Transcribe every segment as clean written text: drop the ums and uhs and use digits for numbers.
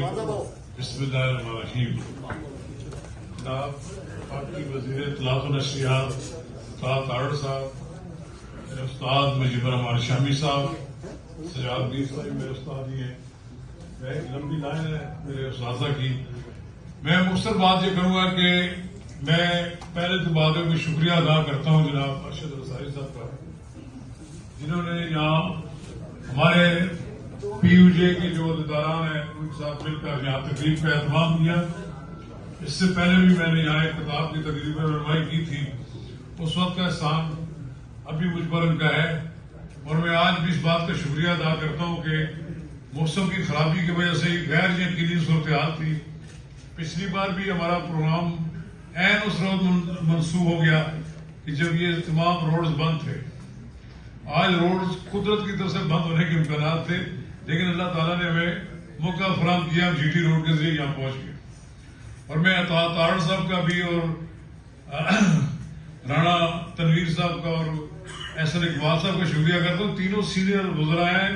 الرجیم بسم اللہ الرحمن الرحیم. جناب آپ کی وزیر اطلاعات و نشریات استاد تارڑ صاحب، میرے استاد مجیب الرحمان شامی صاحب، سجاد میر صاحب میرے استاد ہی ہیں. میں ایک لمبی لائن ہے میرے اساتذہ کی. میں مختصر بات یہ کروں گا کہ میں پہلے تو باتوں میں شکریہ ادا کرتا ہوں جناب ارشد انصاری صاحب کا، جنہوں نے یہاں ہمارے پی یو جے کے جو عہدیداران ہیں ان کے ساتھ مل کر یہاں تقریب کا اہتمام کیا. اس سے پہلے بھی میں نے یہاں ایک کتاب کی تقریب رہنمائی کی تھی. اس وقت کا احسان ابھی مجھ پر ان کا ہے، اور میں آج بھی اس بات کا شکریہ ادا کرتا ہوں کہ موسم کی خرابی کی وجہ سے غیر یقینی صورتحال تھی. پچھلی بار بھی ہمارا پروگرام عین اس روز منسوخ ہو گیا کہ جب یہ تمام روڈز بند تھے. آج روڈز قدرت کی طرف سے بند ہونے کے امکانات تھے، لیکن اللہ تعالیٰ نے ہمیں موقع فراہم کیا، ہم جی ٹی روڈ کے ذریعے یہاں پہنچ گئے. اور میں تارڑ صاحب کا بھی اور رانا تنویر صاحب کا اور احسن اقبال صاحب کا شکریہ کرتا ہوں. تینوں سینئر وزراء ہیں.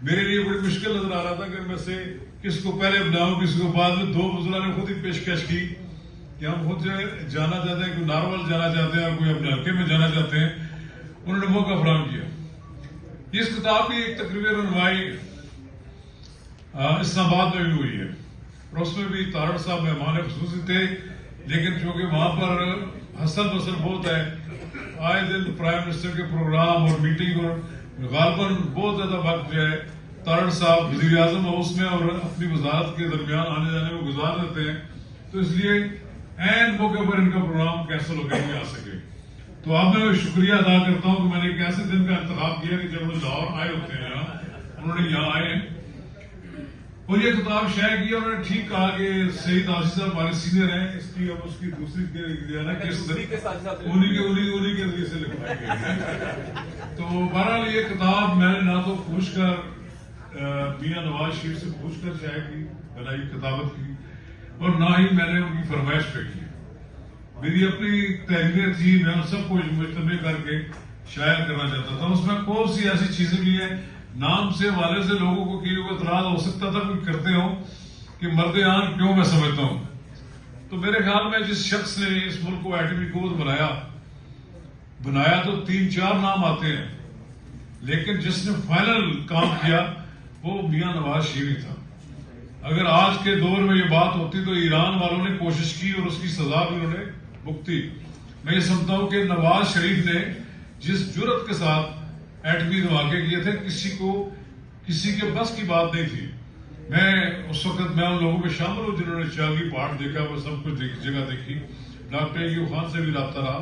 میرے لیے بڑی مشکل نظر آ رہا تھا کہ میں سے کس کو پہلے بناؤں کس کو بعد میں. دو وزراء نے خود ہی پیشکش کی کہ ہم خود جانا چاہتے ہیں، کوئی نارول جانا چاہتے ہیں اور کوئی اپنے حلقے میں جانا چاہتے ہیں. انہوں نے موقع فراہم کیا. اس کتاب کی ایک تقریب رہنمائی اسلام آباد میں بھی ہوئی ہے، اور اس میں بھی تارڑ صاحب مہمان خصوصی تھے. لیکن چونکہ وہاں پر حسن بسر بہت ہے، آئے دن پرائم منسٹر کے پروگرام اور میٹنگ، اور غالباً بہت زیادہ وقت جو ہے تارڑ صاحب وزیر اعظم ہاؤس میں اور اپنی وزارت کے درمیان آنے جانے میں گزار دیتے ہیں. تو اس لیے عین موقع پر ان کا پروگرام کینسل ہو کے آ سکے. تو آپ میں شکریہ ادا کرتا ہوں کہ میں نے ایک ایسے دن کا انتخاب کیا کہ جب وہ لاہور آئے ہوتے ہیں یہاں، انہوں نے یہاں آئے اور یہ کتاب شائع کی. انہوں نے ٹھیک کہا کہ سعید آصف صاحب ہمارے سینئر ہیں، اس کی اب اس کی دوسری انہیں کے ذریعے سے لکھوائی گئی ہے. تو بہرحال یہ کتاب میں نے نہ تو پوچھ کر میاں نواز شریف سے پوچھ کر شائع کی، بنائی کتابت کی، اور نہ ہی میں نے ان کی فرمائش پہ کی. میری اپنی تحریر تھی، میں ان سب کو مجتمع کر کے شائع کرنا چاہتا تھا. اس میں کون سی ایسی چیزیں بھی ہیں نام سے والے سے لوگوں کو کئی کو اعتراض ہو سکتا تھا کوئی کرتے ہوں کہ مرد آن کیوں میں سمجھتا ہوں. تو میرے خیال میں جس شخص نے اس ملک کو ایٹمی قوت بنایا تو 3-4 نام آتے ہیں، لیکن جس نے فائنل کام کیا وہ میاں نواز شریف تھا. اگر آج کے دور میں یہ بات ہوتی تو ایران والوں نے کوشش کی اور اس کی سزا بھی انہوں نے بھگتی. میں یہ سمجھتا ہوں کہ نواز شریف نے جس جرأت کے ساتھ ایٹمی دھماکے کیے تھے کسی کے بس کی بات نہیں تھی. میں اس وقت ان لوگوں میں شامل ہوں جنہوں نے چاگی پہاڑ دیکھا، وہ سب کچھ جگہ دیکھی. ڈاکٹر ایوب خان سے بھی رابطہ رہا.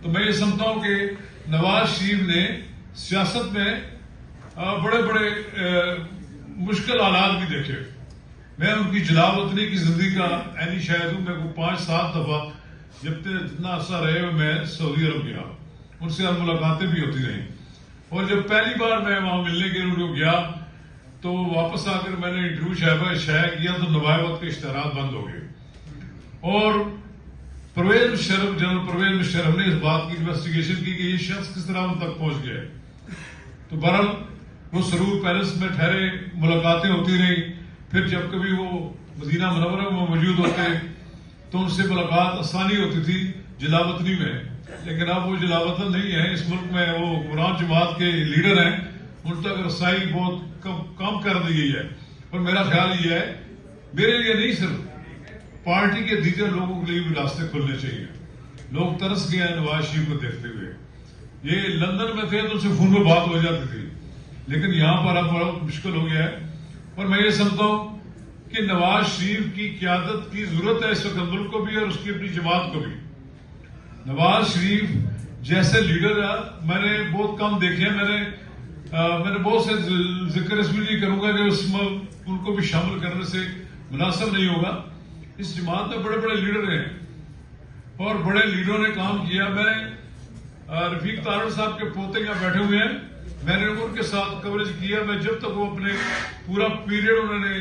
تو میں یہ سمجھتا ہوں کہ نواز شریف نے سیاست میں بڑے بڑے مشکل حالات بھی دیکھے. میں ان کی جلا وطنی کی زندگی کا عینی شاہد ہوں. میں کو 5-7 دفعہ جتنا عرصہ رہے میں سعودی عرب گیا، ان سے ملاقاتیں بھی ہوتی رہیں. اور جب پہلی بار میں وہاں ملنے کے لیے گیا تو واپس آ کر میں نے انٹرویو شائع کیا تو نوائبت کے اشتہارات بند ہو گئے. اور جنرل پرویز مشرف نے اس بات کی انویسٹیگیشن کی کہ یہ شخص کس طرح ان تک پہنچ گئے. تو بہرحال وہ سرور پیلس میں ٹھہرے، ملاقاتیں ہوتی رہیں. پھر جب کبھی وہ مدینہ منورہ میں موجود ہوتے تو ان سے ملاقات آسانی ہوتی تھی جلا وطنی میں. لیکن اب وہ جلا وطن نہیں ہے اس ملک میں، وہ قرآن جماعت کے لیڈر ہیں. ان تک رسائی بہت کم کر دی گئی ہے. اور میرا خیال یہ ہے، میرے لیے نہیں صرف پارٹی کے دیگر لوگوں کے لیے بھی راستے کھلنے چاہیے. لوگ ترس گئے ہیں نواز شریف کو دیکھتے ہوئے. یہ لندن میں تھے تو ان سے فون میں بات ہو جاتی تھی، لیکن یہاں پر اب بڑا مشکل ہو گیا ہے. اور میں یہ سمجھتا ہوں کہ نواز شریف کی قیادت کی ضرورت ہے اس وقت ملک کو بھی اور اس کی اپنی جماعت کو بھی. نواز شریف جیسے لیڈر میں نے بہت کم دیکھے ہیں. میں نے بہت سے ذکر اس میں نہیں کروں گا کہ اس میں ان کو بھی شامل کرنے سے مناسب نہیں ہوگا. اس جماعت میں بڑے بڑے لیڈر ہیں اور بڑے لیڈروں نے کام کیا. میں رفیق تارڑ صاحب کے پوتے یہاں بیٹھے ہوئے ہیں، میں نے ان کے ساتھ کوریج کیا. میں جب تک وہ اپنے پورا پیریڈ انہوں نے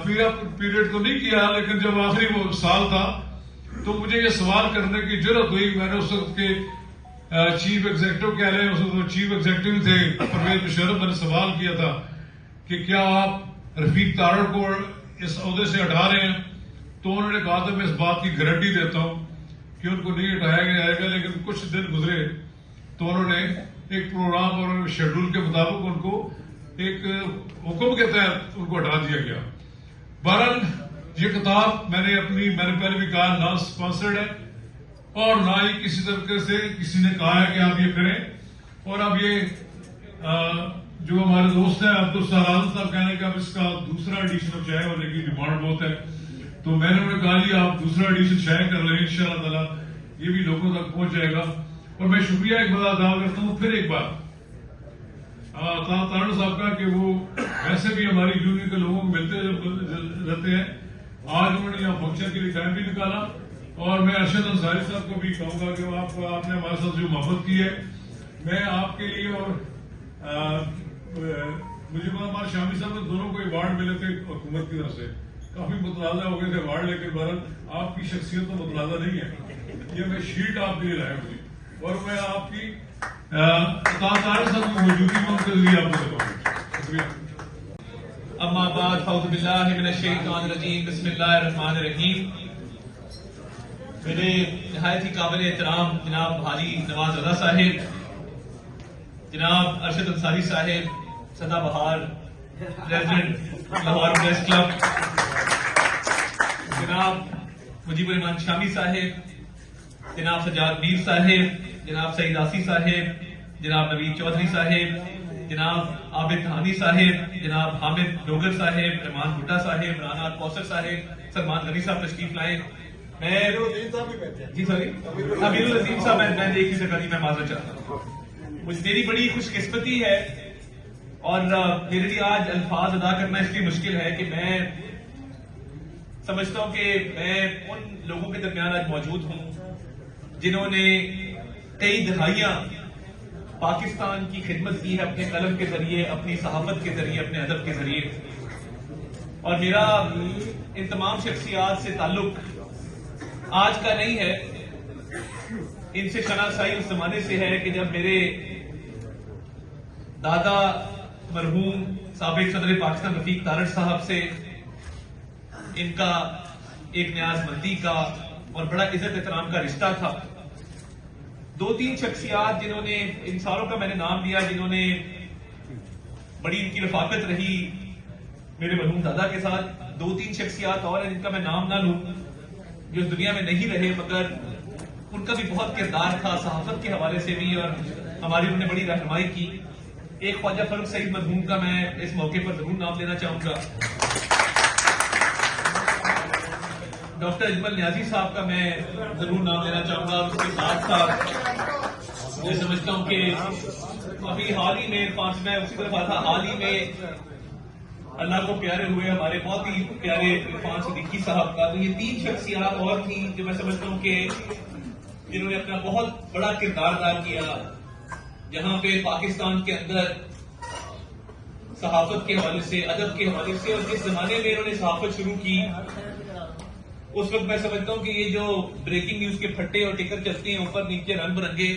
پیریڈ تو نہیں کیا، لیکن جب آخری وہ سال تھا تو مجھے یہ سوال کرنے کی ضرورت ہوئی. میں نے اس وقت کے چیف ایگزیکٹو کہہ رہے ہیں، اس وقت چیف ایگزیکٹو تھے پرویز مشرف. میں نے سوال کیا تھا کہ کیا آپ رفیق تارڑ کو اس عہدے سے ہٹا رہے ہیں، تو انہوں نے کہا تھا میں اس بات کی گارنٹی دیتا ہوں کہ ان کو نہیں ہٹایا جائے گا، لیکن کچھ دن گزرے تو انہوں نے ایک پروگرام اور شیڈول کے مطابق ان کو ایک حکم کے تحت ان کو ہٹا دیا گیا۔ بہرحال یہ کتاب میں نے پہلے بھی کہا نہ اسپانسرڈ ہے اور نہ ہی کسی طریقے سے کسی نے کہا ہے کہ آپ یہ کریں، اور اب یہ جو ہمارے دوست ہیں عبدالسلام صاحب کہنے کہ اب اس کا دوسرا ایڈیشن اب شائع ہونے کی ڈیمانڈ بہت ہے، تو میں نے انہیں کہا جی آپ دوسرا ایڈیشن شائع کر لیں، انشاءاللہ تعالیٰ یہ بھی لوگوں تک پہنچ جائے گا۔ اور میں شکریہ ایک بار ادا کرتا ہوں پھر ایک بار تارڑ صاحب کا کہ وہ ویسے بھی ہماری یونین کے لوگوں کو ملتے رہتے ہیں، آج انہوں نے یہاں فنکشن کے لیے ٹائم بھی نکالا، اور میں ارشد انصاری صاحب کو بھی کہوں گا کہ آپ نے ہمارے ساتھ جو محبت کی ہے، میں آپ کے لیے اور مجھے ہمارے شامی صاحب نے دونوں کو ایوارڈ ملے تھے حکومت کی طرف سے، کافی متنازع ہو گئے تھے ایوارڈ، لیکن بہرحال آپ کی شخصیت تو متنازع نہیں ہے، یہ میں شیٹ آپ کے لیے لایا مجھے، اور میں آپ کی طارق صاحب کی موجودگی میں ان کے ذریعے آپ کو بتاؤں۔ شکریہ۔ اما بعد فاعوذ باللہ من الشیطان الرجیم، بسم اللہ الرحمن الرحیم۔ میرے نہایت ہی قابل احترام جناب حاجی نواز رضا صاحب، جناب ارشد انصاری صاحب سدا بہار پریزیڈنٹ لاہور پریس کلب، جناب مجیب الرحمان شامی صاحب، جناب سجاد میر صاحب، جناب سعید آسی صاحب، جناب نوید چودھری صاحب، جناب عابد ہانی صاحب، جناب حامد ڈوگر صاحب، رحمان بھٹا صاحب، رانا کوثر صاحب، سلمان غنی صاحب تشریف لائے۔ میں جی سوری امیر العظیم صاحب میں دیکھ نہیں سکا، میں معذرت چاہتا ہوں، مجھے میری بڑی خوش قسمتی ہے اور میرے لیے آج الفاظ ادا کرنا اس لیے مشکل ہے کہ میں سمجھتا ہوں کہ میں ان لوگوں کے درمیان آج موجود ہوں جنہوں نے کئی دہائیاں پاکستان کی خدمت کی ہے اپنے قلم کے ذریعے، اپنی صحافت کے ذریعے، اپنے ادب کے ذریعے، اور میرا ان تمام شخصیات سے تعلق آج کا نہیں ہے، ان سے شناسائی اس زمانے سے ہے کہ جب میرے دادا مرحوم سابق صدر پاکستان رفیق تارڑ صاحب سے ان کا ایک نیاز مندی کا اور بڑا عزت احترام کا رشتہ تھا۔ دو تین شخصیات جنہوں نے، ان ساروں کا میں نے نام لیا، جنہوں نے بڑی ان کی رفاقت رہی میرے مرحوم دادا کے ساتھ، دو تین شخصیات اور ہیں جن کا میں نام نہ لوں جو اس دنیا میں نہیں رہے، مگر ان کا بھی بہت کردار تھا صحافت کے حوالے سے بھی، اور ہماری انہوں نے بڑی رہنمائی کی۔ ایک خواجہ فرق سعید مرحوم کا میں اس موقع پر ضرور نام لینا چاہوں گا، ڈاکٹر اجمل نیازی صاحب کا میں ضرور نام لینا چاہوں گا، اور اس کے ساتھ ساتھ میں سمجھتا ہوں کہ ابھی حال ہی میں میں اسی طرف آتا حال ہی میں اللہ کو پیارے ہوئے ہمارے بہت ہی پیارے عرفان صدیقی صاحب کا، تو یہ تین شخصیات اور تھیں جو میں سمجھتا ہوں کہ جنہوں نے اپنا بہت بڑا کردار ادا کیا جہاں پہ پاکستان کے اندر صحافت کے حوالے سے، ادب کے حوالے سے، اور جس زمانے میں انہوں نے صحافت شروع کی اس وقت میں سمجھتا ہوں کہ یہ جو بریکنگ نیوز کے پھٹے اور ٹکر چلتے ہیں اوپر نیچے رنگ برنگے،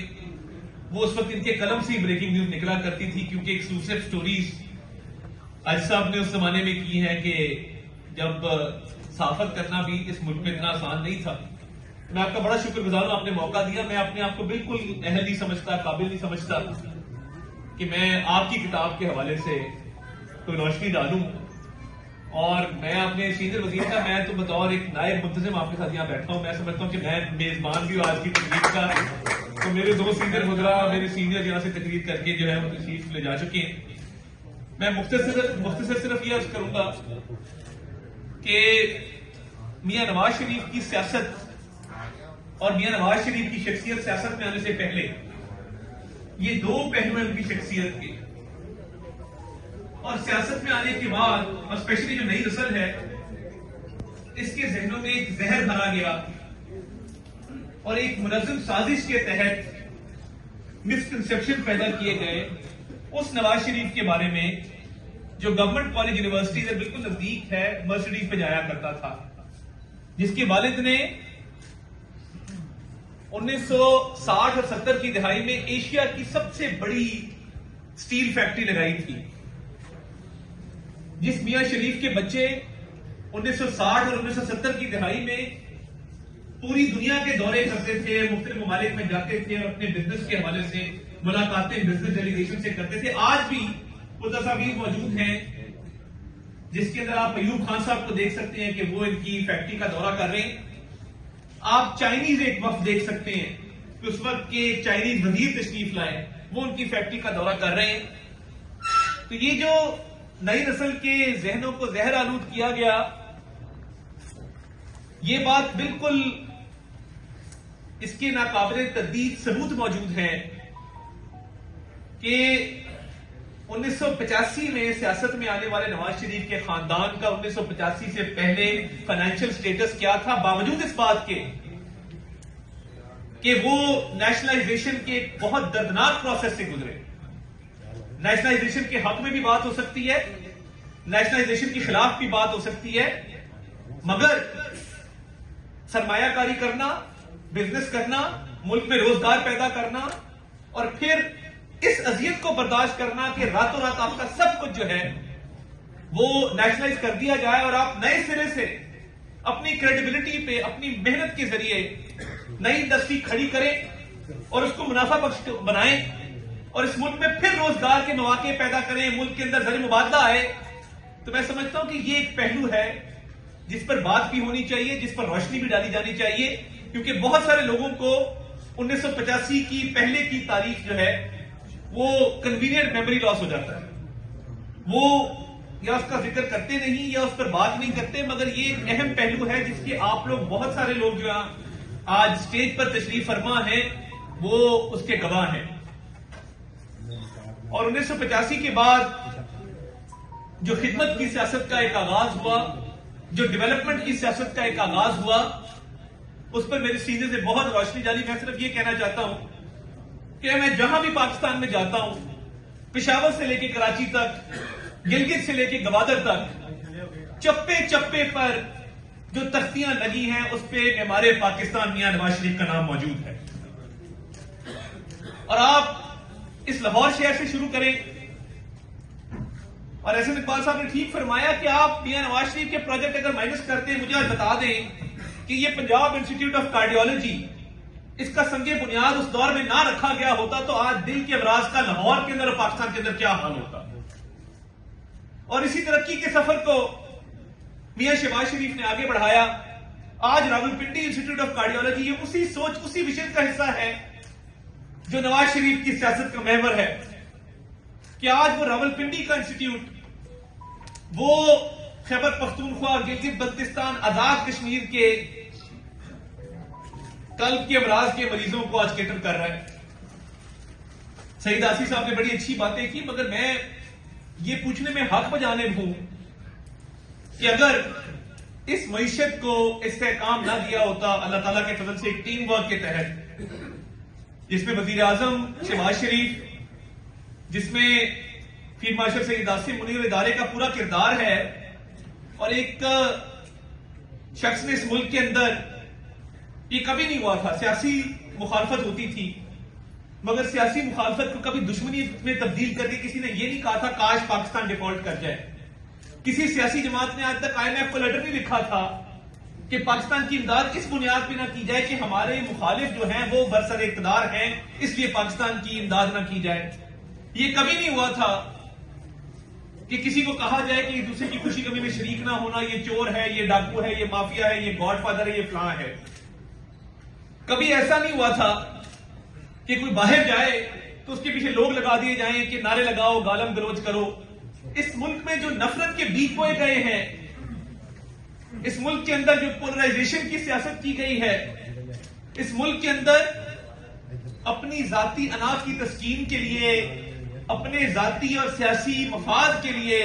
وہ اس وقت ان کے قلم سے ہی بریکنگ نیوز نکلا کرتی تھی، کیونکہ ایکسکلوسیو سٹوریز آج صاحب نے اس زمانے میں کی ہیں کہ جب صحافت کرنا بھی اس ملک میں اتنا آسان نہیں تھا۔ میں آپ کا بڑا شکر گزار ہوں، آپ نے موقع دیا، میں اپنے آپ کو بالکل اہل نہیں سمجھتا، قابل نہیں سمجھتا کہ میں آپ کی کتاب کے حوالے سے کوئی روشنی ڈالوں، اور میں اپنے سینئر وزیر کا، میں تو بطور ایک نائب منتظم آپ کے ساتھ یہاں بیٹھا ہوں، میں سمجھتا ہوں کہ میں میزبان بھی ہوں آج کی تقریب کا، تو میرے دو سینئر وزراء میرے سینئر یہاں سے تقریر کر کے جو ہے وہ تشریف لے جا چکے ہیں۔ میں مختصر صرف یہ عرض کروں گا کہ میاں نواز شریف کی سیاست اور میاں نواز شریف کی شخصیت سیاست میں آنے سے پہلے یہ دو پہلو ہیں ان کی شخصیت کے، اور سیاست میں آنے کے بعد اور اسپیشلی جو نئی نسل ہے اس کے ذہنوں میں ایک زہر بھرا گیا اور ایک منظم سازش کے تحت مسکنسیپشن پیدا کیے گئے اس نواز شریف کے بارے میں جو گورنمنٹ کالج یونیورسٹی سے بالکل نزدیک ہے مرسڈیز پہ جایا کرتا تھا، جس کے والد نے 1960 اور 70 کی دہائی میں ایشیا کی سب سے بڑی سٹیل فیکٹری لگائی تھی، جس میاں شریف کے بچے 1960 اور 1970 کی دہائی میں پوری دنیا کے دورے کرتے تھے, مختلف ممالک میں جاتے تھے اور اپنے بزنس کے حوالے سے ملاقاتیں بزنس ڈیلیگیشن سے کرتے تھے. آج بھی وہ تصاویر موجود ہیں جس کے اندر آپ ایوب خان صاحب کو دیکھ سکتے ہیں کہ وہ ان کی فیکٹری کا دورہ کر رہے ہیں. آپ چائنیز ایک وقت دیکھ سکتے ہیں کہ اس وقت کے چائنیز وزیر تشریف لائے, وہ ان کی فیکٹری کا دورہ کر رہے ہیں. تو یہ جو نئی نسل کے ذہنوں کو زہر آلود کیا گیا, یہ بات بالکل اس کے ناقابل تردید ثبوت موجود ہے کہ 1985 میں سیاست میں آنے والے نواز شریف کے خاندان کا 1985 سے پہلے فائنینشل سٹیٹس کیا تھا, باوجود اس بات کے کہ وہ نیشنلائزیشن کے ایک بہت دردناک پروسیس سے گزرے. نیشنلائزیشن کے حق میں بھی بات ہو سکتی ہے, نیشنلائزیشن کے خلاف بھی بات ہو سکتی ہے, مگر سرمایہ کاری کرنا, بزنس کرنا, ملک میں روزگار پیدا کرنا اور پھر اس اذیت کو برداشت کرنا کہ راتوں رات آپ کا سب کچھ جو ہے وہ نیشنلائز کر دیا جائے اور آپ نئے سرے سے اپنی کریڈیبلٹی پہ اپنی محنت کے ذریعے نئی انڈسٹری کھڑی کریں اور اس کو منافع بخش بنائیں اور اس ملک میں پھر روزگار کے مواقع پیدا کریں, ملک کے اندر زر مبادلہ آئے. تو میں سمجھتا ہوں کہ یہ ایک پہلو ہے جس پر بات بھی ہونی چاہیے, جس پر روشنی بھی ڈالی جانی چاہیے, کیونکہ بہت سارے لوگوں کو 1985 کی پہلے کی تاریخ جو ہے وہ کنوینئنٹ میموری لاس ہو جاتا ہے. وہ یا اس کا ذکر کرتے نہیں یا اس پر بات نہیں کرتے, مگر یہ ایک اہم پہلو ہے جس کے آپ لوگ بہت سارے لوگ جو آج سٹیج پر تشریف فرما ہیں وہ اس کے گواہ ہیں. اور 1985 کے بعد جو خدمت کی سیاست کا ایک آغاز ہوا, جو ڈیولپمنٹ کی سیاست کا ایک آغاز ہوا, اس پر میرے سینے سے بہت روشنی ڈالی. میں صرف یہ کہنا چاہتا ہوں کہ میں جہاں بھی پاکستان میں جاتا ہوں, پشاور سے لے کے کراچی تک, گلگت سے لے کے گوادر تک, چپے چپے پر جو تختیاں لگی ہیں اس پہ ہمارے پاکستان میاں نواز شریف کا نام موجود ہے. اور آپ اس لاہور شہر سے شروع کریں, اور ایسے اقبال صاحب نے ٹھیک فرمایا کہ آپ میاں نواز شریف کے پروجیکٹ اگر مائنس کرتے ہیں, مجھے آج بتا دیں کہ یہ پنجاب انسٹیٹیوٹ آف کارڈیولوجی, اس کا سنگ بنیاد اس دور میں نہ رکھا گیا ہوتا تو آج دل کے امراض کا لاہور کے اندر اور پاکستان کے اندر کیا حال ہوتا. اور اسی ترقی کے سفر کو میاں شہباز شریف نے آگے بڑھایا. آج راولپنڈی انسٹیٹیوٹ آف کارڈیولوجی یہ اسی سوچ, اسی ویژن کا حصہ ہے جو نواز شریف کی سیاست کا محور ہے کہ آج وہ راولپنڈی کا انسٹیٹیوٹ وہ خیبر پختونخوا, گلگت بلتستان, آزاد کشمیر کے قلب کے امراض کے مریضوں کو آج کیٹر کر رہا ہے. سعید آسی صاحب نے بڑی اچھی باتیں کی, مگر میں یہ پوچھنے میں حق بجانب ہوں کہ اگر اس معیشت کو استحکام نہ دیا ہوتا اللہ تعالیٰ کے فضل سے ایک ٹیم ورک کے تحت, جس میں وزیر اعظم شہباز شریف, جس میں فیلڈ مارشل سید آصم منیر ادارے کا پورا کردار ہے, اور ایک شخص نے اس ملک کے اندر, یہ کبھی نہیں ہوا تھا, سیاسی مخالفت ہوتی تھی مگر سیاسی مخالفت کو کبھی دشمنی میں تبدیل کر کے کسی نے یہ نہیں کہا تھا کاش پاکستان ڈیفالٹ کر جائے. کسی سیاسی جماعت نے آج تک IMF کو لیٹر نہیں لکھا تھا کہ پاکستان کی امداد اس بنیاد پہ نہ کی جائے کہ ہمارے مخالف جو ہیں وہ برسر اقتدار ہیں اس لیے پاکستان کی امداد نہ کی جائے. یہ کبھی نہیں ہوا تھا کہ کسی کو کہا جائے کہ دوسرے کی خوشی غمی میں شریک نہ ہونا یہ چور ہے, یہ ڈاکو ہے, یہ مافیا ہے, یہ گاڈ فادر ہے, یہ فلاں ہے. کبھی ایسا نہیں ہوا تھا کہ کوئی باہر جائے تو اس کے پیچھے لوگ لگا دیے جائیں کہ نعرے لگاؤ, گالم گلوچ کرو. اس ملک میں جو نفرت کے بیج بوئے گئے ہیں, اس ملک کے اندر جو پولرائزیشن کی سیاست کی گئی ہے, اس ملک کے اندر اپنی ذاتی انا کی تسکین کے لیے, اپنے ذاتی اور سیاسی مفاد کے لیے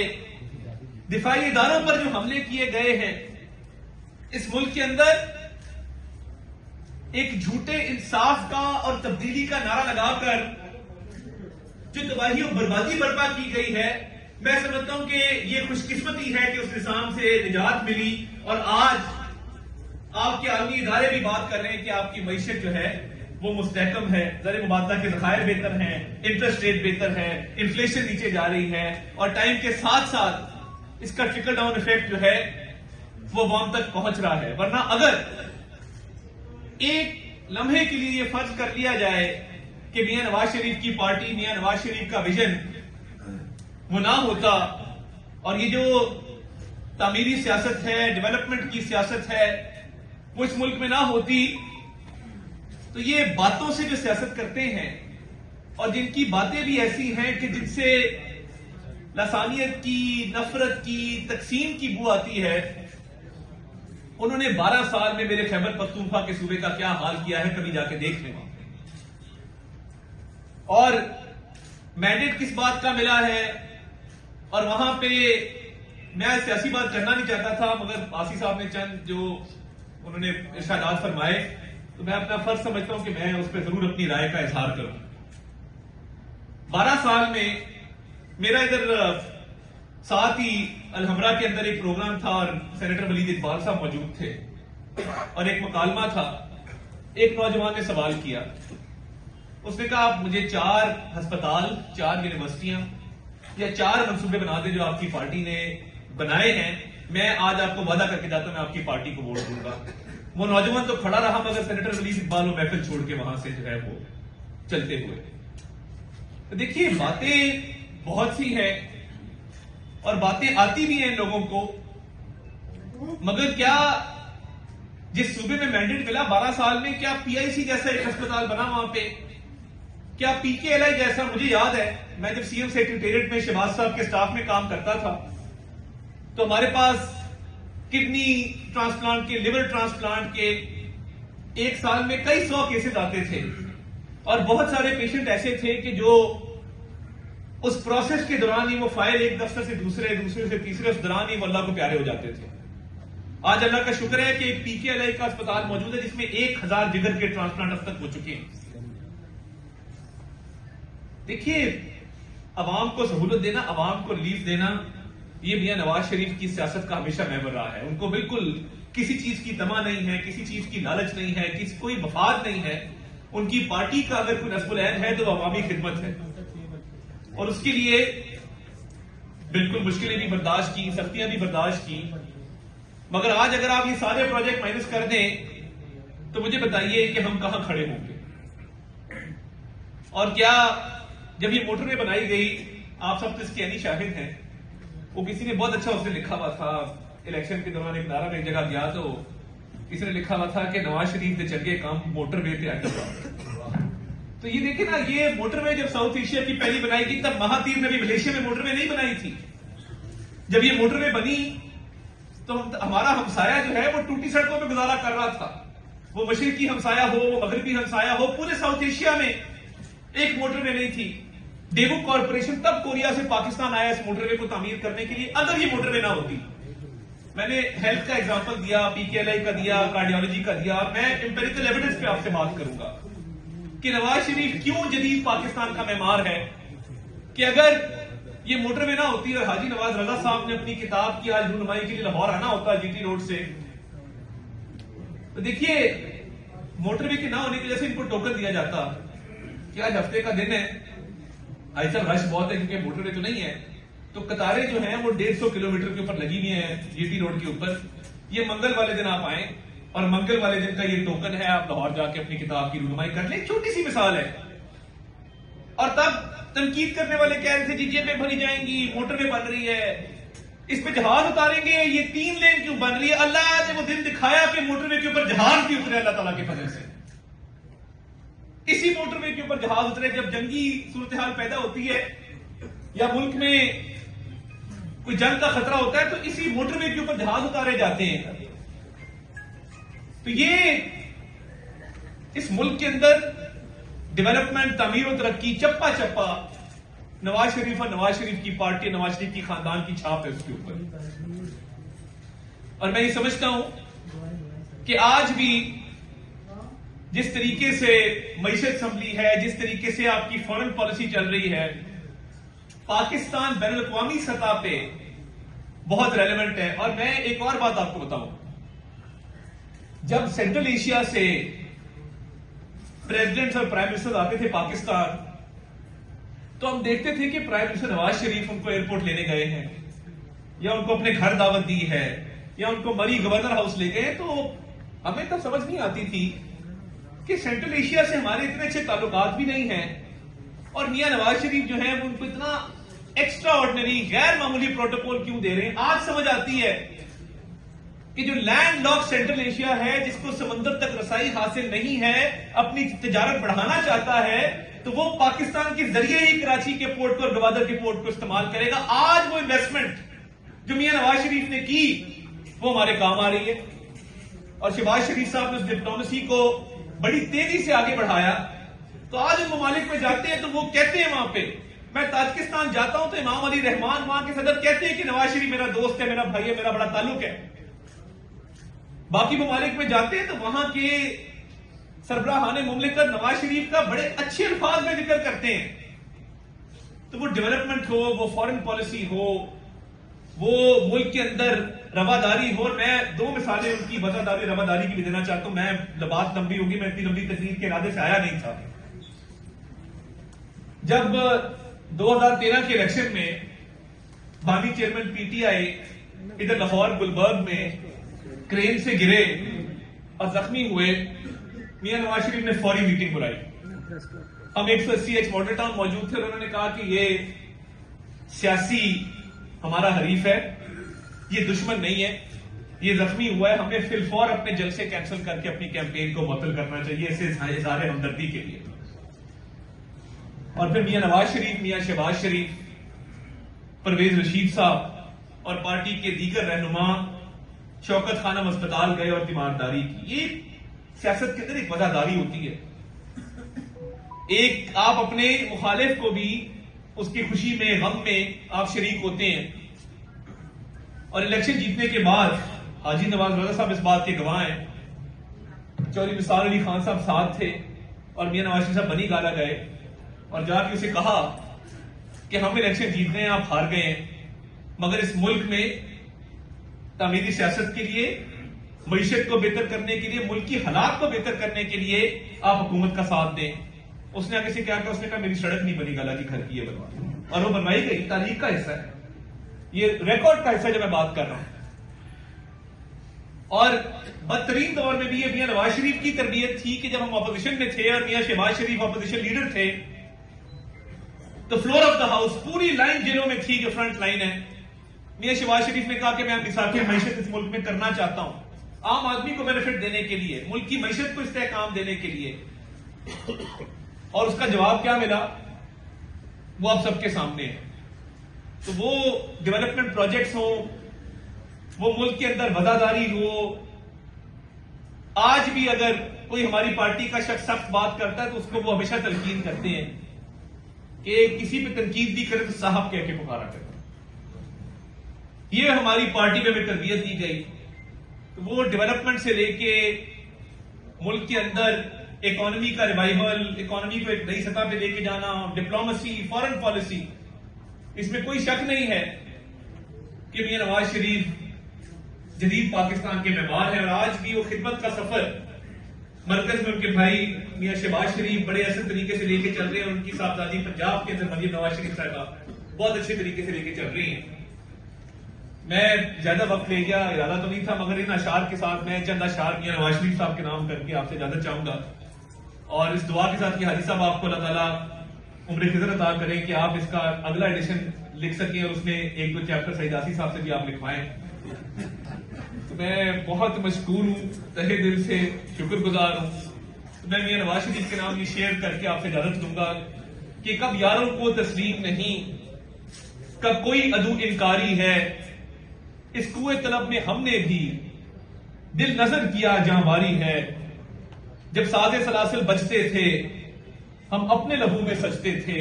دفاعی اداروں پر جو حملے کیے گئے ہیں, اس ملک کے اندر ایک جھوٹے انصاف کا اور تبدیلی کا نعرہ لگا کر جو تباہی اور بربادی برپا کی گئی ہے, میں سمجھتا ہوں کہ یہ خوش قسمتی ہے کہ اس نظام سے نجات ملی. اور آج آپ کے عالمی ادارے بھی بات کر رہے ہیں کہ آپ کی معیشت جو ہے وہ مستحکم ہے, زر مبادلہ کے ذخائر بہتر ہیں, انٹرسٹ ریٹ بہتر ہے, انفلیشن نیچے جا رہی ہے, اور ٹائم کے ساتھ ساتھ اس کا ٹرکل ڈاؤن ایفیکٹ جو ہے وہ عوام تک پہنچ رہا ہے. ورنہ اگر ایک لمحے کے لیے یہ فرض کر لیا جائے کہ میاں نواز شریف کی پارٹی، میاں نواز شریف کا ویژن وہ نہ ہوتا اور یہ جو تعمیری سیاست ہے، ڈیولپمنٹ کی سیاست ہے، وہ اس ملک میں نہ ہوتی، تو یہ باتوں سے جو سیاست کرتے ہیں اور جن کی باتیں بھی ایسی ہیں کہ جن سے لسانیت کی، نفرت کی، تقسیم کی بو آتی ہے، انہوں نے 12 سال میں میرے خیبر پختونخوا کے صوبے کا کیا حال کیا ہے کبھی جا کے دیکھ لیں. اور مینڈیٹ کس بات کا ملا ہے، اور وہاں پہ میں سیاسی بات کرنا نہیں چاہتا تھا، مگر آسی صاحب نے چند جو انہوں نے ارشادات فرمائے تو میں اپنا فرض سمجھتا ہوں کہ میں اس پہ ضرور اپنی رائے کا اظہار کروں. 12 سال میں میرا ادھر ساتھ ہی الحمرا کے اندر ایک پروگرام تھا اور سینیٹر ولید اقبال صاحب موجود تھے اور ایک مکالمہ تھا. ایک نوجوان نے سوال کیا، اس نے کہا آپ مجھے 4 ہسپتال، 4 یونیورسٹیاں یا 4 منصوبے بنا دیں جو آپ کی پارٹی نے بنائے ہیں، میں آج آپ کو وعدہ کر کے جاتا ہوں میں آپ کی پارٹی کو ووٹ دوں گا. وہ نوجوان تو کھڑا رہا مگر سینیٹر ولید اقبال وہ محفل چھوڑ کے وہاں سے جو ہے وہ چلتے ہوئے. دیکھیے باتیں بہت سی ہیں اور باتیں آتی بھی ہیں لوگوں کو، مگر کیا جس صوبے میں مینڈیٹ ملا 12 سال میں، کیا پی آئی سی جیسا ایک ہسپتال بنا وہاں پہ؟ کیا پی کے ایل آئی جیسا؟ مجھے یاد ہے میں جب سی ایم سیکریٹریٹ میں شہباز صاحب کے سٹاف میں کام کرتا تھا تو ہمارے پاس کڈنی ٹرانسپلانٹ کے، لیور ٹرانسپلانٹ کے ایک سال میں کئی 100 کیسز آتے تھے اور بہت سارے پیشنٹ ایسے تھے کہ جو اس پروسیس کے دوران ہی وہ فائل ایک دفتر سے دوسرے، دوسرے سے تیسرے، اس دوران ہی وہ اللہ کو پیارے ہو جاتے تھے. آج اللہ کا شکر ہے کہ ایک پی کے ایل آئی کا اسپتال موجود ہے جس میں 1000 جگر کے ٹرانسپلانٹ اب تک ہو چکے ہیں. دیکھیے عوام کو سہولت دینا، عوام کو ریلیف دینا، یہ میاں نواز شریف کی سیاست کا ہمیشہ محور رہا ہے. ان کو بالکل کسی چیز کی تما نہیں ہے، کسی چیز کی لالچ نہیں ہے، کوئی مفاد نہیں ہے. ان کی پارٹی کا اگر کوئی نصب العین ہے تو وہ عوامی خدمت ہے اور اس کے لیے بالکل مشکلیں بھی برداشت کی، سختیاں بھی برداشت کی. مگر آج اگر آپ یہ سارے پروجیکٹ مائنس کر دیں تو مجھے بتائیے کہ ہم کہاں کھڑے ہوں گے. اور کیا جب یہ موٹر وے بنائی گئی، آپ سب تو اس کے عینی شاہد ہیں، وہ کسی نے بہت اچھا اس نے لکھا ہوا تھا، الیکشن کے دوران ایک نعرہ میں ایک جگہ گیا تو کسی نے لکھا ہوا تھا کہ نواز شریف دے چنگے کام موٹر وے تے آئے. تو یہ دیکھیں نا، یہ موٹر وے جب ساؤتھ ایشیا کی پہلی بنائی گئی تب مہاتیر نے بھی ملیشیا میں موٹر وے نہیں بنائی تھی. جب یہ موٹر وے بنی تو ہمارا ہمسایہ جو ہے وہ ٹوٹی سڑکوں پہ گزارا کر رہا تھا. وہ مشرقی ہمسایہ ہو، وہ مغربی ہمسایہ ہو، پورے ساؤتھ ایشیا میں ایک موٹر وے نہیں تھی. ڈیبو کارپوریشن تب کوریا سے پاکستان آیا اس موٹر وے کو تعمیر کرنے کے لیے. اگر یہ موٹر وے نہ ہوتی، میں نے ہیلتھ کا ایگزامپل دیا، پی کے ایل آئی کا دیا، کارڈیالوجی کا دیا، میں امپیریکل ایویڈنس پہ آپ سے بات کروں گا کہ نواز شریف کیوں جدید پاکستان کا معمار ہے. کہ اگر یہ موٹر وے نہ ہوتی اور حاجی نواز رضا صاحب نے اپنی کتاب کی آج رونمائی کے لیے لاہور آنا ہوتا جی ٹی روڈ سے، تو دیکھیے موٹر وے کے نہ ہونے کی وجہ سے ان کو ٹوکن دیا جاتا کہ آج ہفتے کا دن ہے، آج سب رش بہت ہے کیونکہ موٹر وے تو نہیں ہے، تو قطاریں جو ہیں وہ 150 کلومیٹر کے اوپر لگی ہوئی ہیں جی ٹی روڈ کے اوپر. یہ منگل والے دن آپ آئیں اور منگل والے دن کا یہ ٹوکن ہے، آپ لاہور جا کے اپنی کتاب کی رونمائی کر لیں. چھوٹی سی مثال ہے. اور تب تنقید کرنے والے کہہ رہے تھے جی جیبیں بھری جائیں گی، موٹر وے بن رہی ہے، اس پہ جہاز اتاریں گے، یہ 3 لین کیوں بن رہی ہے. اللہ نے وہ دن دکھایا کہ موٹر وے کے اوپر جہاز بھی اترے اللہ تعالیٰ کے فضل سے. اسی موٹر وے کے اوپر جہاز اترے جب جنگی صورتحال پیدا ہوتی ہے یا ملک میں کوئی جنگ کا خطرہ ہوتا ہے تو اسی موٹر وے کے اوپر جہاز اتارے جاتے ہیں. تو یہ اس ملک کے اندر ڈیولپمنٹ، تعمیر و ترقی چپا چپا نواز شریف اور نواز شریف کی پارٹی، نواز شریف کی خاندان کی چھاپ ہے اس کے اوپر. اور میں یہ سمجھتا ہوں کہ آج بھی جس طریقے سے معیشت سنبھلی ہے، جس طریقے سے آپ کی فارن پالیسی چل رہی ہے، پاکستان بین الاقوامی سطح پہ بہت ریلیونٹ ہے. اور میں ایک اور بات آپ کو بتاؤں، جب سینٹرل ایشیا سے پریزیڈنٹس اور پرائم منسٹر آتے تھے پاکستان تو ہم دیکھتے تھے کہ پرائم منسٹر نواز شریف ان کو ایئرپورٹ لینے گئے ہیں یا ان کو اپنے گھر دعوت دی ہے یا ان کو مری گورنر ہاؤس لے گئے. تو ہمیں تب سمجھ نہیں آتی تھی کہ سینٹرل ایشیا سے ہمارے اتنے اچھے تعلقات بھی نہیں ہیں اور میاں نواز شریف جو ہیں وہ ان کو اتنا ایکسٹرا آرڈنری غیر معمولی پروٹوکول کیوں دے رہے ہیں. آج سمجھ آتی ہے کہ جو لینڈ لاک سینٹرل ایشیا ہے جس کو سمندر تک رسائی حاصل نہیں ہے اپنی تجارت بڑھانا چاہتا ہے تو وہ پاکستان کے ذریعے ہی کراچی کے پورٹ کو اور گوادر کے پورٹ کو استعمال کرے گا. آج وہ انویسٹمنٹ جو میاں نواز شریف نے کی وہ ہمارے کام آ رہی ہے اور شہباز شریف صاحب نے اس ڈپلومیسی کو بڑی تیزی سے آگے بڑھایا. تو آج ان ممالک میں جاتے ہیں تو وہ کہتے ہیں وہاں پہ, میں تاجکستان جاتا ہوں تو امام علی رحمان وہاں کے صدر کہتے ہیں کہ نواز شریف میرا دوست ہے, میرا بھائی ہے, میرا بڑا تعلق ہے. باقی ممالک میں جاتے ہیں تو وہاں کے سربراہان مملکت نواز شریف کا بڑے اچھے الفاظ میں ذکر کرتے ہیں. تو وہ ڈیولپمنٹ ہو, وہ فارن پالیسی ہو, وہ ملک کے اندر رواداری ہو. اور میں 2 مثالیں ان کی وفاداری رواداری کی بھی دینا چاہتا ہوں. میں بات لمبی ہوگی, میں اتنی لمبی تقریر کے ارادے سے آیا نہیں تھا. جب 2013 کے الیکشن میں بانی چیئرمین پی ٹی آئی ادھر لاہور گلبرگ میں کرین سے گرے اور زخمی ہوئے, میاں نواز شریف نے فوری میٹنگ بلائی. ہم 180H ماڈل ٹاؤن موجود تھے اور انہوں نے کہا کہ یہ سیاسی ہمارا حریف ہے, یہ دشمن نہیں ہے, یہ زخمی ہوا ہے, ہمیں فی الفور اپنے جلسے کینسل کر کے اپنی کیمپین کو معطل کرنا چاہیے اسے اظہار ہمدردی کے لیے. اور پھر میاں نواز شریف, میاں شہباز شریف, پرویز رشید صاحب اور پارٹی کے دیگر رہنما شوکت خانم اسپتال گئے اور تیمارداری کی. یہ سیاست کے اندر ایک وفاداری ہوتی ہے. ایک آپ اپنے مخالف کو بھی اس کی خوشی میں غم میں آپ شریک ہوتے ہیں. اور الیکشن جیتنے کے بعد حاجی نواز رضا صاحب اس بات کے گواہ ہیں, چودھری نثار علی خان صاحب ساتھ تھے اور میاں نواز شریف صاحب بنی گالا گئے اور جا کے اسے کہا کہ ہم الیکشن جیتنے ہیں, آپ ہار گئے ہیں, مگر اس ملک میں تعمیری سیاست کے لیے, معیشت کو بہتر کرنے کے لیے, ملک کی حالات کو بہتر کرنے کے لیے آپ حکومت کا ساتھ دیں. اس نے آگے سے کیا کہا, اس نے کہا میری سڑک نہیں بنی گالا کی گھر کی ہے بنوا, اور وہ بنوائی گئی. تاریخ کا حصہ ہے, یہ ریکارڈ کا حصہ جو میں بات کر رہا ہوں. اور بدترین دور میں بھی یہ میاں نواز شریف کی تربیت تھی کہ جب ہم اپوزیشن میں تھے اور میاں شہباز شریف اپوزیشن لیڈر تھے تو فلور آف دا ہاؤس پوری لائن جنہوں میں تھی جو فرنٹ لائن ہے. میاں شہباز شریف نے کہا کہ میں مساق معیشت اس ملک میں کرنا چاہتا ہوں, عام آدمی کو بینیفٹ دینے کے لیے, ملک کی معیشت کو استحکام دینے کے لیے. اور اس کا جواب کیا ملا وہ آپ سب کے سامنے ہے. تو وہ ڈیولپمنٹ پروجیکٹس ہوں, وہ ملک کے اندر وفاداری ہو. آج بھی اگر کوئی ہماری پارٹی کا شخص سخت بات کرتا ہے تو اس کو وہ ہمیشہ تلقین کرتے ہیں کہ کسی پہ تنقید بھی کرے تو صاحب کہہ کے پکارا کرے. یہ ہماری پارٹی میں بھی تربیت دی گئی. تو وہ ڈیولپمنٹ سے لے کے ملک کے اندر اکانومی کا ریوائول, اکانومی کو ایک نئی سطح پہ لے کے جانا, ڈپلومیسی, فارن پالیسی, اس میں کوئی شک نہیں ہے کہ میاں نواز شریف جدید پاکستان کے معمار ہیں. اور آج بھی وہ خدمت کا سفر مرکز میں ان کے بھائی میاں شہباز شریف بڑے اچھے طریقے سے لے کے چل رہے ہیں. اور ان کی صاحبزادی پنجاب کے اندر مریم نواز شریف صاحبہ بہت اچھے طریقے سے لے کے چل رہی ہیں. میں زیادہ وقت لے گیا, ارادہ تو نہیں تھا, مگر ان اشعار کے ساتھ میں چند اشعار میاں نواز شریف صاحب کے نام کر کے آپ سے اجازت چاہوں گا, اور اس دعا کے ساتھ کہ حاجی صاحب آپ کو اللہ تعالیٰ عمر خضر عطا کریں کہ آپ اس کا اگلا ایڈیشن لکھ سکیں اور اس میں 1-2 چیپٹر سعید آسی صاحب سے بھی آپ لکھوائیں. تو میں بہت مشکور ہوں, تہہ دل سے شکر گزار ہوں. میں میاں نواز شریف کے نام یہ شیئر کر کے آپ سے اجازت دوں گا کہ کب یاروں کو تسلیم نہیں, کب کوئی عدو انکاری ہے, اس کوئے طلب میں ہم نے بھی دل نظر کیا جہاں باری ہے. جب سازے سلاسل بجتے تھے ہم اپنے لہو میں سجتے تھے,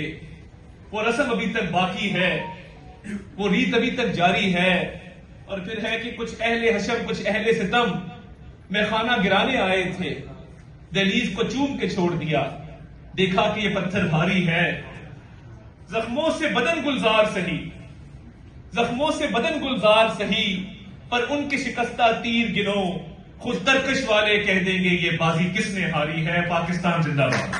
وہ رسم ابھی تک باقی ہے, وہ ریت ابھی تک جاری ہے. اور پھر ہے کہ کچھ اہل حشر کچھ اہل ستم میں خانہ گرانے آئے تھے, دہلیز کو چوم کے چھوڑ دیا, دیکھا کہ یہ پتھر بھاری ہے. زخموں سے بدن گلزار سہی, زخموں سے بدن گلزار سہی, پر ان کے شکستہ تیر گنو, خود ترکش والے کہہ دیں گے یہ بازی کس نے ہاری ہے. پاکستان زندہ باد.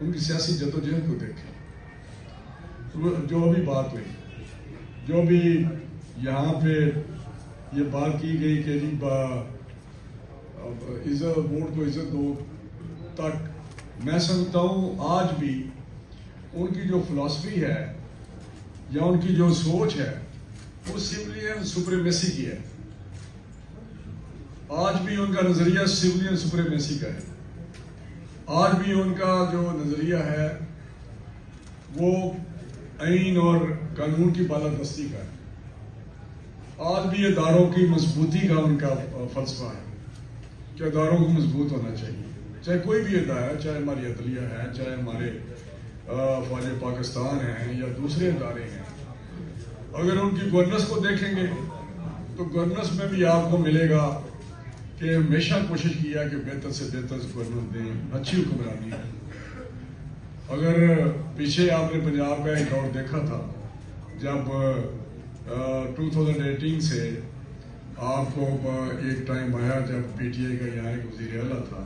ان کی سیاسی جدوجہد کو دیکھیں. جو بھی بات ہوئی, جو بھی یہاں پہ یہ بات کی گئی کہ جی عزت ووٹ کو عزت دو تک, میں سمجھتا ہوں آج بھی ان کی جو فلسفی ہے یا ان کی جو سوچ ہے وہ سویلین سپریمیسی کی ہے. آج بھی ان کا نظریہ سویلین سپریمیسی کا ہے. آج بھی ان کا جو نظریہ ہے وہ آئین اور قانون کی بالادستی کا ہے. آج بھی اداروں کی مضبوطی کا ان کا فلسفہ ہے کہ اداروں کو مضبوط ہونا چاہیے, چاہے کوئی بھی ادارہ, چاہے ہماری عدلیہ ہے, چاہے ہمارے فوج پاکستان ہیں یا دوسرے ادارے ہیں. اگر ان کی گورننس کو دیکھیں گے تو گورننس میں بھی آپ کو ملے گا کہ ہمیشہ کوشش کیا کہ بہتر سے بہتر گورننس دیں, اچھی حکمرانی ہے. اگر پیچھے آپ نے پنجاب کا ایک دور دیکھا تھا جب 2018 سے آپ کو ایک ٹائم آیا جب پی ٹی آئی کا یہاں ایک وزیر اعلیٰ تھا,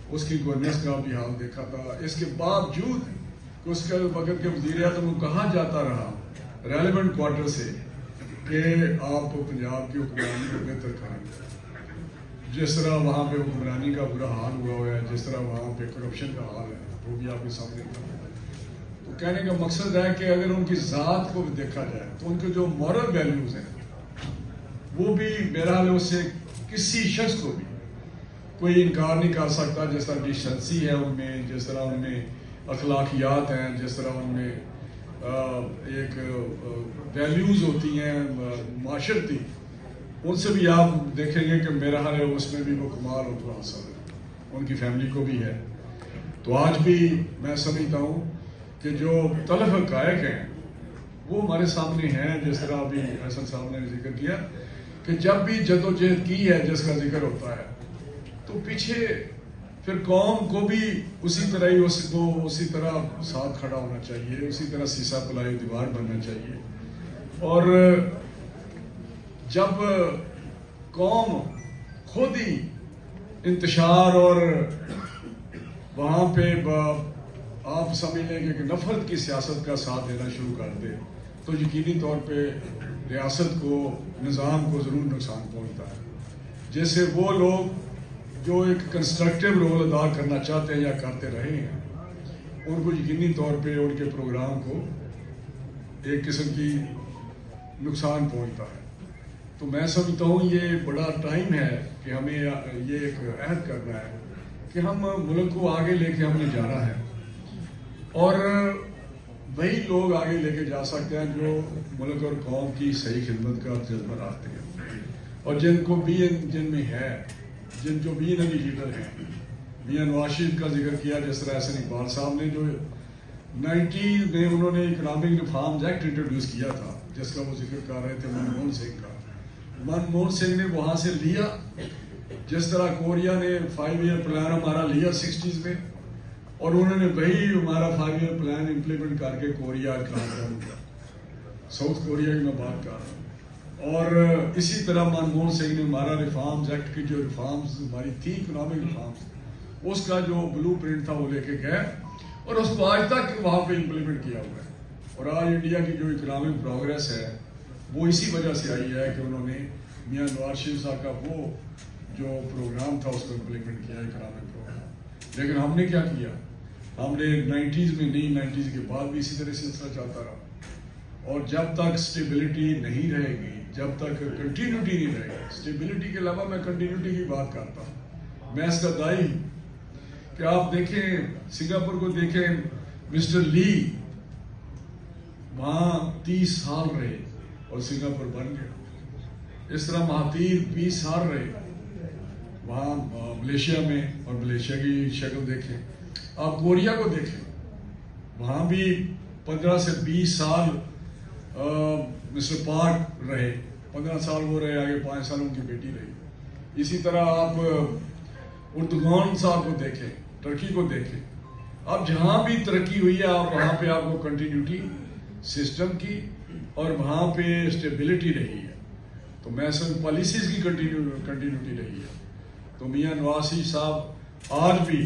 اس کی گورننس کا بھی حال دیکھا تھا. اس کے باوجود کہ اس کے وقت کے وزیر اعظم کو کہا جاتا رہا ریلیونٹ کوارٹر سے کہ آپ پنجاب کی حکمرانی کو بہتر کریں. جس طرح وہاں پہ حکمرانی کا برا حال ہوا ہے, جس طرح وہاں پہ کرپشن کا حال ہے, وہ بھی آپ کے سامنے ہے. تو کہنے کا مقصد ہے کہ اگر ان کی ذات کو بھی دیکھا جائے تو ان کے جو مورل ویلیوز ہیں وہ بھی میرا حال اس سے کسی شخص کو بھی کوئی انکار نہیں کر سکتا. جس طرح ڈیسنسی ہے ان میں, جس طرح ان میں اخلاقیات ہیں, جس طرح ان میں ایک ویلیوز ہوتی ہیں معاشرتی, ان سے بھی آپ دیکھیں گے کہ میرا حال ہے اس میں بھی وہ کمال اور حاصل ہے, ان کی فیملی کو بھی ہے. تو آج بھی میں سمجھتا ہوں کہ جو تلخ حقائق ہیں وہ ہمارے سامنے ہیں. جس طرح ابھی حسن صاحب نے ذکر کیا کہ جب بھی جدوجہد کی ہے جس کا ذکر ہوتا ہے تو پیچھے پھر قوم کو بھی اسی طرح ہی اسی طرح ساتھ کھڑا ہونا چاہیے, اسی طرح سیسا پلائی دیوار بننا چاہیے. اور جب قوم خود ہی انتشار اور وہاں پہ آپ سمجھ لیں گے کہ نفرت کی سیاست کا ساتھ دینا شروع کر دے تو یقینی طور پہ ریاست کو, نظام کو ضرور نقصان پہنچتا ہے. جیسے وہ لوگ جو ایک کنسٹرکٹیو رول ادا کرنا چاہتے ہیں یا کرتے رہے ہیں, ان کو یقینی طور پہ ان کے پروگرام کو ایک قسم کی نقصان پہنچتا ہے. تو میں سمجھتا ہوں یہ بڑا ٹائم ہے کہ ہمیں یہ ایک عہد کرنا ہے کہ ہم ملک کو آگے لے کے ہم نے جانا ہے, اور وہی لوگ آگے لے کے جا سکتے ہیں جو ملک اور قوم کی صحیح خدمت کا جذبہ رکھتے ہیں, اور جن کو بھی جن میں ہے, جو بھی نبی لیڈر ہیں. میاں نواز شریف کا ذکر کیا, جس طرح احسن اقبال صاحب نے جو 90s میں انہوں نے اکنامک ریفارمز ایکٹ انٹروڈیوس کیا تھا, جس کا وہ ذکر کر رہے تھے منموہن سنگھ کا. منموہن سنگھ نے وہاں سے لیا, جس طرح کوریا نے 5 ایئر پلان ہمارا لیا 60s میں, اور انہوں نے وہی ہمارا 5 ایئر پلان امپلیمنٹ کر کے کوریا کام کیا. ساؤتھ کوریا کی میں بات کر رہا ہوں. اور اسی طرح منموہن سنگھ نے ہمارا ریفارمز ایکٹ کی جو ریفارمز ہماری تھی اکنامک ریفارمز, اس کا جو بلو پرنٹ تھا وہ لے کے گئے, اور اس کو آج تک وہاں پہ امپلیمنٹ کیا ہوا ہے. اور آج انڈیا کی جو اکنامک پروگریس ہے وہ اسی وجہ سے آئی ہے کہ انہوں نے میاں نواز شریف صاحب کا وہ جو پروگرام تھا اس کو امپلیمنٹ کیا, اکنامک پروگرام. لیکن ہم نے کیا کیا, ہم نے 90s میں نہیں, 90s کے بعد بھی اسی طرح سلسلہ چلتا رہا. اور جب تک سٹیبلٹی نہیں رہے گی, جب تک کنٹینیوٹی نہیں رہے گی, سٹیبلٹی کے علاوہ میں کنٹینیوٹی کی بات کرتا ہوں, میں اس کا دائی ہوں کہ آپ دیکھیں سنگاپور کو دیکھیں, مسٹر لی وہاں 30 سال رہے اور سنگاپور بن گیا. اس طرح مہاتیر 20 سال رہے وہاں ملیشیا میں, اور ملیشیا کی شکل دیکھیں. آپ کوریا کو دیکھیں, وہاں بھی 15 سے 20 سال مسٹر پارک رہے, 15 سال وہ رہے, آگے 5 سال ان کی بیٹی رہی. اسی طرح آپ اردوغان صاحب کو دیکھیں, ترکی کو دیکھیں. اب جہاں بھی ترقی ہوئی ہے آپ وہاں پہ آپ کو کنٹینیوٹی سسٹم کی اور وہاں پہ اسٹیبلٹی رہی ہے. تو میں سب پالیسیز کی کنٹینیوٹی رہی ہے. تو میاں نواز شریف صاحب آج بھی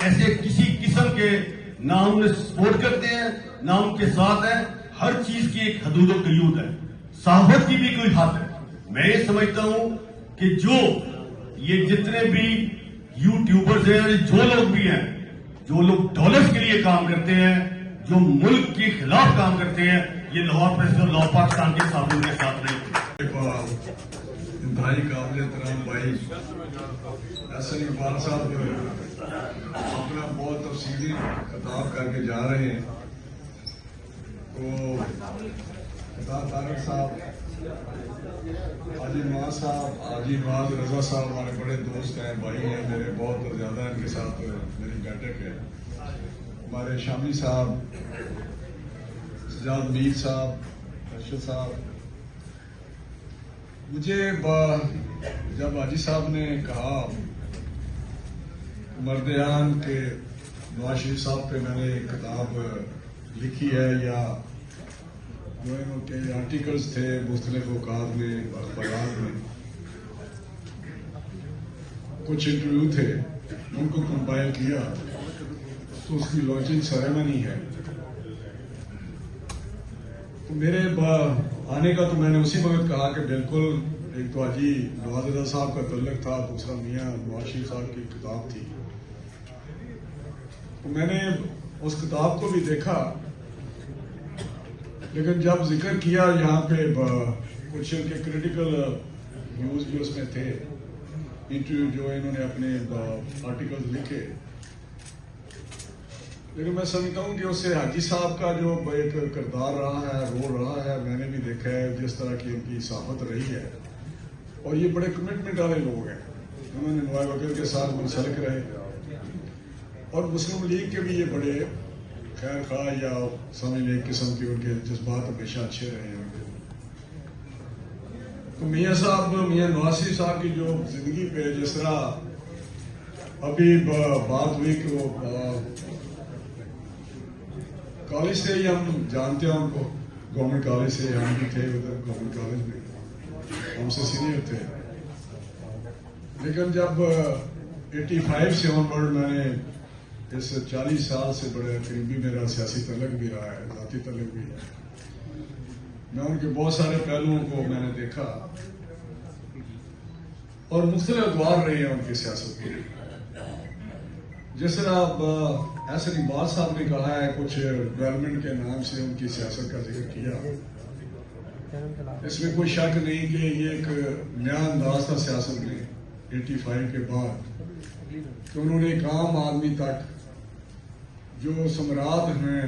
ایسے کسی قسم کے نہ ہم نے سپورٹ کرتے ہیں نہ ان کے ساتھ ہیں. ہر چیز کی ایک حدود و قیود ہے. صحافت کی بھی کوئی حد ہے. میں یہ سمجھتا ہوں کہ جو یہ جتنے بھی یوٹیوبرز ہیں, جو لوگ بھی ہیں, جو لوگ ڈالرز کے لیے کام کرتے ہیں, جو ملک کے خلاف کام کرتے ہیں, یہ لاہور پریس اور لاہور پاکستان کے صحافیوں کے ساتھ نہیں. انتہائی قابل احترام بھائی احسن اقبال صاحب اپنا بہت تفصیلی خطاب کر کے جا رہے ہیں. تو خطاب طارق صاحب, حاجی نواز صاحب, حاجی نواز رضا صاحب ہمارے بڑے دوست ہیں, بھائی ہیں میرے, بہت زیادہ ان کے ساتھ میری بیٹھک ہے. ہمارے شامی صاحب, سجاد میر صاحب, ارشد صاحب. مجھے جب حاجی صاحب نے کہا مردیان کے نواز شریف صاحب پہ میں نے ایک کتاب لکھی ہے یا جو ان کے آرٹیکلز تھے مختلف اوقات میں اخبارات میں, کچھ انٹرویو تھے, ان کو کمپائل کیا تو اس کی لانچنگ سیریمنی ہے. تو میرے آنے کا تو میں نے اسی وقت کہا کہ بالکل, ایک تو حاجی نواز رضا صاحب کا تعلق تھا, دوسرا میاں نواز شریف صاحب کی کتاب تھی. تو میں نے اس کتاب کو بھی دیکھا, لیکن جب ذکر کیا یہاں پہ کچھ ان کے کریٹیکل ویوز بھی اس میں تھے, انٹرویو جو انہوں نے اپنے آرٹیکلز لکھے, لیکن میں سمجھتا ہوں کہ اس سے حاجی صاحب کا جو ایک کردار رہا ہے, رول رہا ہے, میں نے بھی دیکھا ہے جس طرح کی ان کی صحافت رہی ہے. اور یہ بڑے کمٹمنٹ والے لوگ ہیں, انہوں نے نوائے وکیل کے ساتھ منسلک رہے, اور مسلم لیگ کے بھی یہ بڑے خیر خواہ یا سمجھ لیں ایک قسم کی ان کے جذبات ہمیشہ اچھے رہے ہیں. تو میاں صاحب, میاں نواز شریف صاحب کی جو زندگی پہ جس طرح ابھی بات ہوئی کہ وہ کالج سے ہی ہم جانتے ہیں ان کو, گورنمنٹ کالج سے ہم بھی تھے ادھر گورنمنٹ کالج میں, ہم سے سینئر تھے. لیکن جب 85 سے آن ورڈ میں نے اس 40 سال سے بڑے قریبی میرا سیاسی تعلق بھی رہا ہے, ذاتی تعلق بھی ہے, میں ان کے بہت سارے پہلوؤں کو میں نے دیکھا اور مختلف ادوار رہے ہیں ان کی سیاست کے. جس طرح احسن اقبال صاحب نے کہا ہے, کچھ ڈیولپمنٹ کے نام سے ان کی سیاست کا ذکر کیا, اس میں کوئی شک نہیں کہ یہ ایک نیا انداز تھا سیاست میں 85 کے بعد, کہ انہوں نے ایک عام آدمی تک جو ثمرات ہیں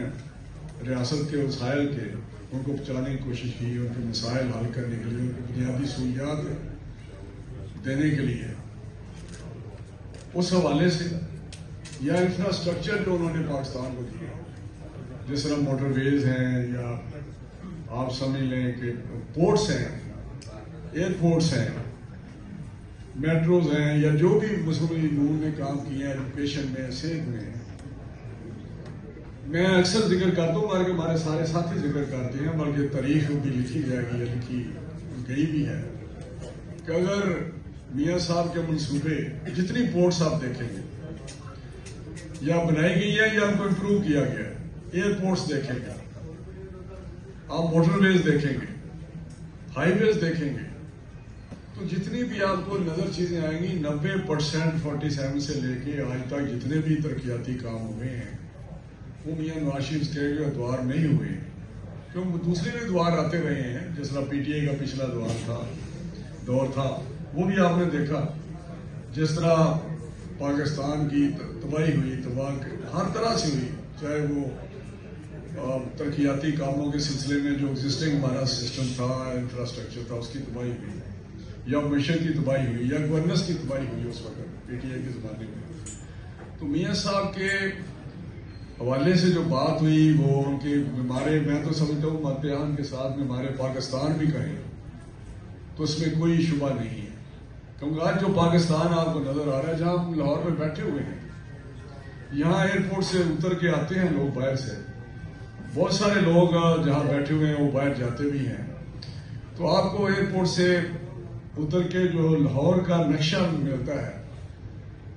ریاست کے وسائل کے, ان کو پہنچانے کی کوشش کی, ان کے مسائل حل کرنے کے لیے, ان کی بنیادی سہولیات دینے کے لیے. اس حوالے سے یا انفراسٹرکچر جو انہوں نے پاکستان کو دیا, جس طرح موٹر ویز ہیں یا آپ سمجھ لیں کہ پورٹس ہیں, ایئرپورٹس ہیں, میٹروز ہیں, یا جو بھی مسلم لیگ نون نے کام کیا ہے ایجوکیشن میں, صحت میں. میں اکثر ذکر کرتا ہوں, بلکہ ہمارے سارے ساتھی ذکر کرتے ہیں, بلکہ تاریخ بھی لکھی جائے گی یا لکھی گئی بھی ہے, کہ اگر میاں صاحب کے منصوبے جتنی پورٹس آپ دیکھیں گے یا بنائی گئی ہے یا ان کو امپروو کیا گیا ہے, ایئرپورٹس دیکھیں گے آپ, موٹر ویز دیکھیں گے, ہائی ویز دیکھیں گے, تو جتنی بھی آپ کو نظر چیزیں آئیں گی 90% 47 سے لے کے آج تک جتنے بھی ترقیاتی کام ہوئے ہیں وہ میاں نواز شریف کے ادوار میں ہی ہوئے ہیں. کیونکہ دوسرے بھی ادوار آتے رہے ہیں, جس طرح پی ٹی آئی کا پچھلا دور تھا وہ بھی آپ نے دیکھا, جس طرح پاکستان کی تباہی ہوئی, تباہ ہر طرح سے ہوئی, چاہے وہ ترقیاتی کاموں کے سلسلے میں جو ایگزسٹنگ ہمارا سسٹم تھا, انفراسٹرکچر تھا, اس کی تباہی ہوئی, یا معیشت کی تباہی ہوئی, یا گورننس کی تباہی ہوئی اس وقت پی ٹی آئی کے زمانے میں. تو میاں صاحب کے حوالے سے جو بات ہوئی وہ ان کے ہمارے, میں تو سمجھتا ہوں مدیان کے ساتھ میں ہمارے پاکستان بھی کہیں تو اس میں کوئی شبہ نہیں ہے. کیونکہ آج جو پاکستان آپ کو نظر آ رہا ہے, جہاں ہم لاہور میں بیٹھے ہوئے ہیں, یہاں ایئرپورٹ سے اتر کے آتے ہیں لوگ باہر سے, بہت سارے لوگ جہاں بیٹھے ہوئے ہیں وہ باہر جاتے بھی ہیں. تو آپ کو ایئرپورٹ سے اتر کے جو لاہور کا نقشہ ملتا ہے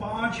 $5